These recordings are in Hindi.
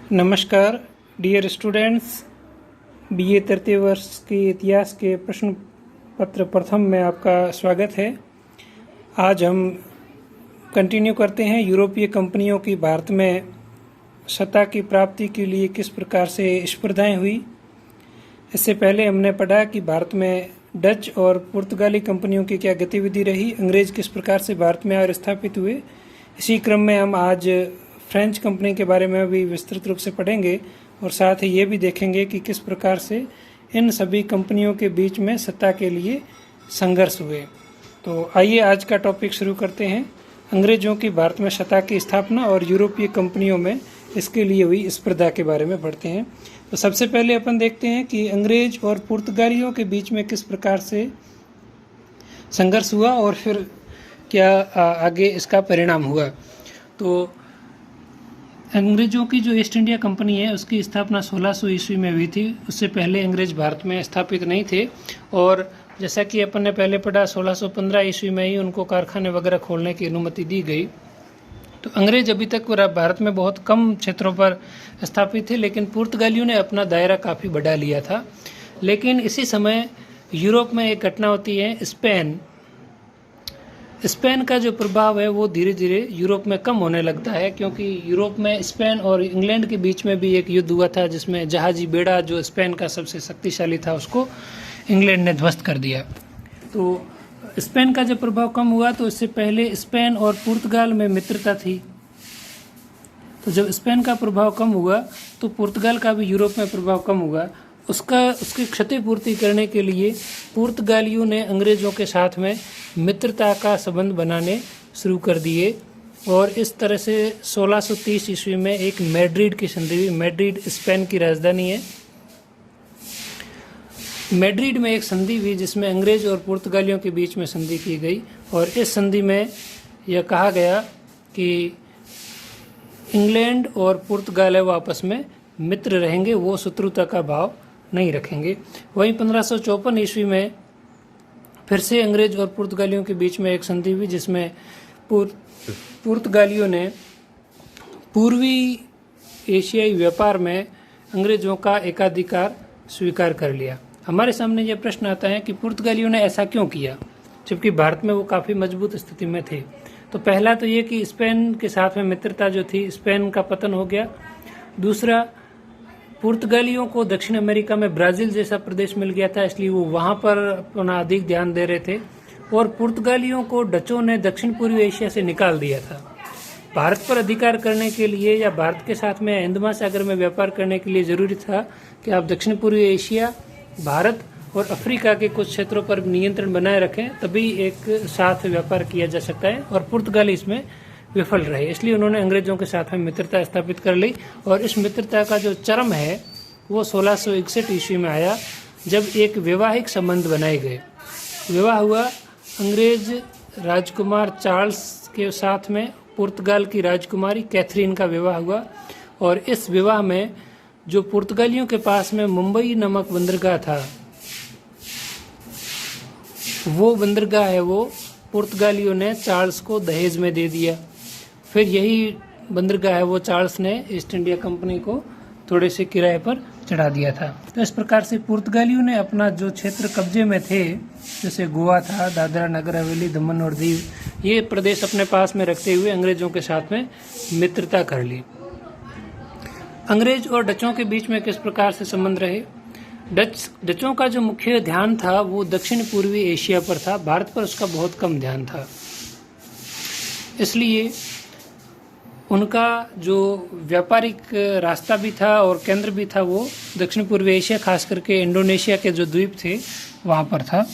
नमस्कार डियर स्टूडेंट्स, बीए तृतीय वर्ष के इतिहास के प्रश्न पत्र प्रथम में आपका स्वागत है। आज हम कंटिन्यू करते हैं यूरोपीय कंपनियों की भारत में सत्ता की प्राप्ति के लिए किस प्रकार से स्पर्धाएं हुई। इससे पहले हमने पढ़ा कि भारत में डच और पुर्तगाली कंपनियों की क्या गतिविधि रही, अंग्रेज किस प्रकार से भारत में और स्थापित हुए। इसी क्रम में हम आज फ्रेंच कंपनी के बारे में भी विस्तृत रूप से पढ़ेंगे और साथ ही ये भी देखेंगे कि किस प्रकार से इन सभी कंपनियों के बीच में सत्ता के लिए संघर्ष हुए। तो आइए आज का टॉपिक शुरू करते हैं। अंग्रेजों की भारत में सत्ता की स्थापना और यूरोपीय कंपनियों में इसके लिए हुई स्पर्धा के बारे में पढ़ते हैं। तो सबसे पहले अपन देखते हैं कि अंग्रेज और पुर्तगालियों के बीच में किस प्रकार से संघर्ष हुआ और फिर क्या आगे इसका परिणाम हुआ। तो अंग्रेजों की जो ईस्ट इंडिया कंपनी है उसकी स्थापना 1600 ईस्वी में हुई थी। उससे पहले अंग्रेज भारत में स्थापित नहीं थे और जैसा कि अपन ने पहले पढ़ा 1615 ईस्वी में ही उनको कारखाने वगैरह खोलने की अनुमति दी गई। तो अंग्रेज अभी तक भारत में बहुत कम क्षेत्रों पर स्थापित थे, लेकिन पुर्तगालियों ने अपना दायरा काफ़ी बढ़ा लिया था। लेकिन इसी समय यूरोप में एक घटना होती है, स्पेन का जो प्रभाव है वो धीरे धीरे यूरोप में कम होने लगता है, क्योंकि यूरोप में स्पेन और इंग्लैंड के बीच में भी एक युद्ध हुआ था जिसमें जहाजी बेड़ा जो स्पेन का सबसे शक्तिशाली था उसको इंग्लैंड ने ध्वस्त कर दिया। तो स्पेन का जब प्रभाव कम हुआ तो इससे पहले स्पेन और पुर्तगाल में मित्रता थी। तो जब स्पेन का प्रभाव कम हुआ तो पुर्तगाल का भी यूरोप में प्रभाव कम हुआ। उसकी क्षतिपूर्ति करने के लिए पुर्तगालियों ने अंग्रेजों के साथ में मित्रता का संबंध बनाने शुरू कर दिए और इस तरह से 1630 ईस्वी में एक मैड्रिड की संधि हुई। मैड्रिड स्पेन की राजधानी है। मैड्रिड में एक संधि हुई जिसमें अंग्रेज और पुर्तगालियों के बीच में संधि की गई और इस संधि में यह कहा गया कि इंग्लैंड और पुर्तगाल वो आपस में मित्र रहेंगे, वो शत्रुता का भाव नहीं रखेंगे। वहीं 1554 ईस्वी में फिर से अंग्रेज और पुर्तगालियों के बीच में एक संधि हुई जिसमें पुर्तगालियों ने पूर्वी एशियाई व्यापार में अंग्रेजों का एकाधिकार स्वीकार कर लिया। हमारे सामने यह प्रश्न आता है कि पुर्तगालियों ने ऐसा क्यों किया जबकि भारत में वो काफ़ी मजबूत स्थिति में थे। तो पहला तो ये कि स्पेन के साथ में मित्रता जो थी, स्पेन का पतन हो गया। दूसरा, पुर्तगालियों को दक्षिण अमेरिका में ब्राज़ील जैसा प्रदेश मिल गया था, इसलिए वो वहाँ पर अपना अधिक ध्यान दे रहे थे। और पुर्तगालियों को डचों ने दक्षिण पूर्वी एशिया से निकाल दिया था। भारत पर अधिकार करने के लिए या भारत के साथ में हिंद महासागर में व्यापार करने के लिए ज़रूरी था कि आप दक्षिण पूर्वी एशिया, भारत और अफ्रीका के कुछ क्षेत्रों पर नियंत्रण बनाए रखें, तभी एक साथ व्यापार किया जा सकता है। और पुर्तगाली इसमें विफल रहे, इसलिए उन्होंने अंग्रेजों के साथ में मित्रता स्थापित कर ली। और इस मित्रता का जो चरम है वो 1661 ईस्वी में आया जब एक वैवाहिक संबंध बनाए गए। विवाह हुआ अंग्रेज राजकुमार चार्ल्स के साथ में पुर्तगाल की राजकुमारी कैथरीन का विवाह हुआ। और इस विवाह में जो पुर्तगालियों के पास में मुंबई नामक बंदरगाह था, वो बंदरगाह है वो पुर्तगालियों ने चार्ल्स को दहेज में दे दिया। फिर यही बंदरगाह है वो चार्ल्स ने ईस्ट इंडिया कंपनी को थोड़े से किराए पर चढ़ा दिया था। तो इस प्रकार से पुर्तगालियों ने अपना जो क्षेत्र कब्जे में थे, जैसे गोवा था, दादरा नगर हवेली, दमन और दीव, ये प्रदेश अपने पास में रखते हुए अंग्रेजों के साथ में मित्रता कर ली। अंग्रेज और डचों के बीच में किस प्रकार से संबंध रहे। डचों का जो मुख्य ध्यान था वो दक्षिण पूर्वी एशिया पर था, भारत पर उसका बहुत कम ध्यान था। इसलिए उनका जो व्यापारिक रास्ता भी था और केंद्र भी था वो दक्षिण पूर्वी एशिया, खास करके इंडोनेशिया के जो द्वीप थे वहाँ पर था।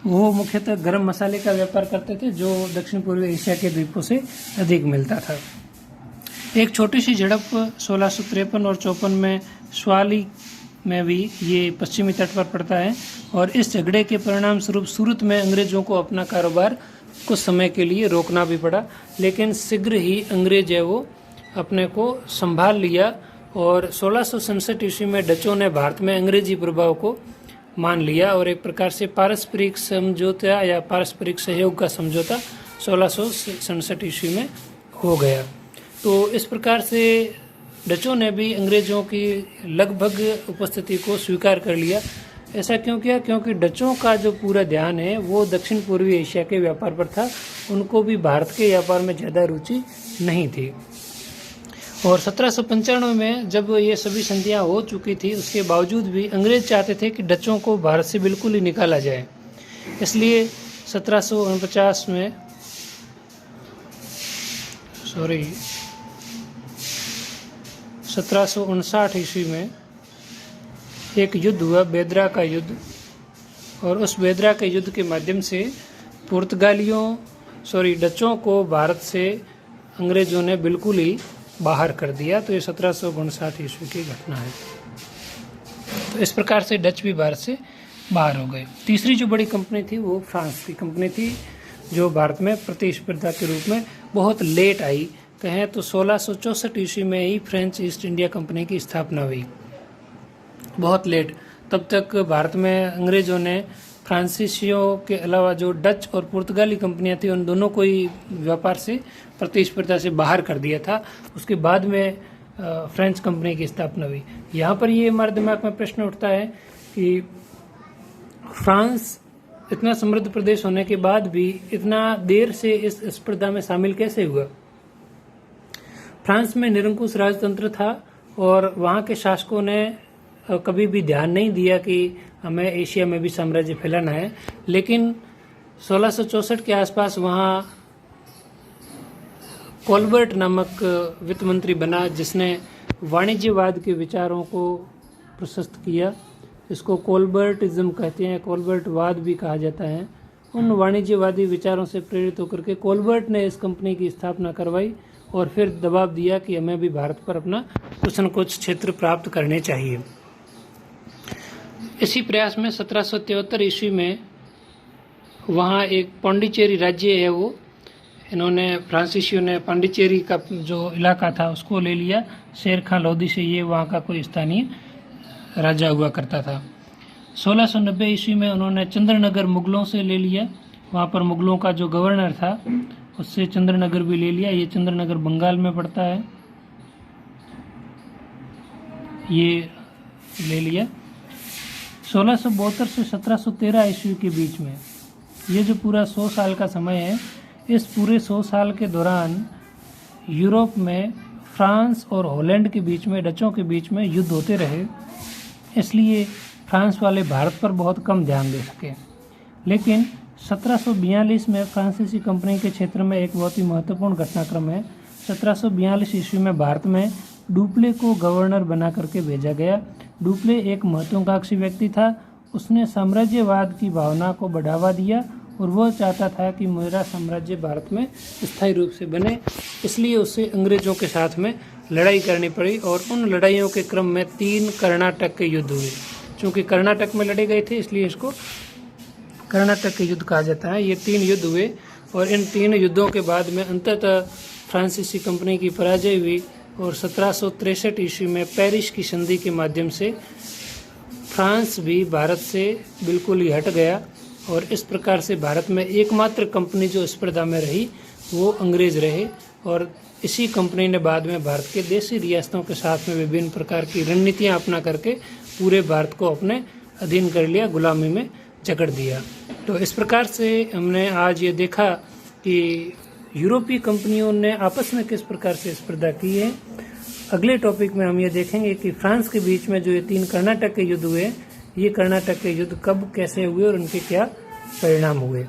वो मुख्यतः गरम मसाले का व्यापार करते थे जो दक्षिण पूर्वी एशिया के द्वीपों से अधिक मिलता था। एक छोटी सी झड़प 1653 और 54 में स्वाली में भी, ये पश्चिमी तट पर पड़ता है, और इस झगड़े के परिणाम स्वरूप सूरत में अंग्रेजों को अपना कारोबार कुछ समय के लिए रोकना भी पड़ा। लेकिन शीघ्र ही अंग्रेज है वो अपने को संभाल लिया और 1667 ईस्वी में डचों ने भारत में अंग्रेजी प्रभाव को मान लिया और एक प्रकार से पारस्परिक समझौता या पारस्परिक सहयोग का समझौता 1667 ईस्वी में हो गया। तो इस प्रकार से डचों ने भी अंग्रेजों की लगभग उपस्थिति को स्वीकार कर लिया। ऐसा क्यों किया? क्योंकि डचों का जो पूरा ध्यान है वो दक्षिण पूर्वी एशिया के व्यापार पर था, उनको भी भारत के व्यापार में ज़्यादा रुचि नहीं थी। और 1795 में जब ये सभी संधियाँ हो चुकी थी, उसके बावजूद भी अंग्रेज चाहते थे कि डचों को भारत से बिल्कुल ही निकाला जाए। इसलिए 1749 में 1759 ईस्वी में एक युद्ध हुआ, बेदरा का युद्ध। और उस बेदरा के युद्ध के माध्यम से डचों को भारत से अंग्रेजों ने बिल्कुल ही बाहर कर दिया। तो ये 1759 ईस्वी की घटना है। तो इस प्रकार से डच भी भारत से बाहर हो गए। तीसरी जो बड़ी कंपनी थी वो फ्रांस की कंपनी थी, जो भारत में प्रतिस्पर्धा के रूप में बहुत लेट आई। कहें तो 1664 ईस्वी में ही फ्रेंच ईस्ट इंडिया कंपनी की स्थापना हुई, बहुत लेट। तब तक भारत में अंग्रेजों ने फ्रांसीसियों के अलावा जो डच और पुर्तगाली कंपनियां थी उन दोनों को ही व्यापार से प्रतिस्पर्धा से बाहर कर दिया था। उसके बाद में फ्रेंच कंपनी की स्थापना हुई। यहाँ पर ये हमारे दिमाग में प्रश्न उठता है कि फ्रांस इतना समृद्ध प्रदेश होने के बाद भी इतना देर से इस स्पर्धा में शामिल कैसे हुआ? फ्रांस में निरंकुश राजतंत्र था और वहाँ के शासकों ने कभी भी ध्यान नहीं दिया कि हमें एशिया में भी साम्राज्य फैलाना है। लेकिन 1664 के आसपास वहाँ कोलबर्ट नामक वित्त मंत्री बना, जिसने वाणिज्यवाद के विचारों को प्रशस्त किया। इसको कोलबर्टिज्म कहते हैं, कोलबर्टवाद भी कहा जाता है। उन वाणिज्यवादी विचारों से प्रेरित होकर के कोलबर्ट ने इस कंपनी की स्थापना करवाई और फिर दबाव दिया कि हमें भी भारत पर अपना कुछ न कुछ क्षेत्र प्राप्त करने चाहिए। इसी प्रयास में 1773 ईस्वी में वहाँ एक पांडिचेरी राज्य है, वो इन्होंने फ्रांसीसियों ने पांडिचेरी का जो इलाका था उसको ले लिया। शेर खां लोधी से ये वहाँ का कोई स्थानीय राजा हुआ करता था। 1690 ईस्वी में उन्होंने चंद्रनगर मुगलों से ले लिया। वहाँ पर मुगलों का जो गवर्नर था उससे चंद्रनगर भी ले लिया। ये चंद्रनगर बंगाल में पड़ता है, ये ले लिया। 1672 से 1713 ईस्वी के बीच में ये जो पूरा 100 साल का समय है, इस पूरे 100 साल के दौरान यूरोप में फ्रांस और हॉलैंड के बीच में, डचों के बीच में युद्ध होते रहे। इसलिए फ्रांस वाले भारत पर बहुत कम ध्यान दे सके। लेकिन 1742 में फ्रांसीसी कंपनी के क्षेत्र में एक बहुत ही महत्वपूर्ण घटनाक्रम है। 1742 ईस्वी में भारत में डुप्ले को गवर्नर बना करके भेजा गया। डुप्ले एक महत्वाकांक्षी व्यक्ति था। उसने साम्राज्यवाद की भावना को बढ़ावा दिया और वह चाहता था कि मेरा साम्राज्य भारत में स्थायी रूप से बने। इसलिए उसे अंग्रेजों के साथ में लड़ाई करनी पड़ी और उन लड़ाइयों के क्रम में 3 कर्नाटक के युद्ध हुए। चूँकि कर्नाटक में लड़े गए थे इसलिए इसको कर्नाटक के युद्ध कहा जाता है। ये 3 युद्ध हुए और इन 3 युद्धों के बाद में अंततः फ्रांसीसी कंपनी की पराजय हुई और 1763 ईस्वी में पेरिस की संधि के माध्यम से फ्रांस भी भारत से बिल्कुल ही हट गया। और इस प्रकार से भारत में एकमात्र कंपनी जो स्पर्धा में रही वो अंग्रेज रहे। और इसी कंपनी ने बाद में भारत के देशी रियासतों के साथ में विभिन्न प्रकार की रणनीतियां अपना करके पूरे भारत को अपने अधीन कर लिया, गुलामी में जकड़ दिया। तो इस प्रकार से हमने आज ये देखा कि यूरोपीय कंपनियों ने आपस में किस प्रकार से स्पर्धा की है। अगले टॉपिक में हम ये देखेंगे कि फ्रांस के बीच में जो ये 3 कर्नाटक के युद्ध हुए, ये कर्नाटक के युद्ध कब कैसे हुए और उनके क्या परिणाम हुए।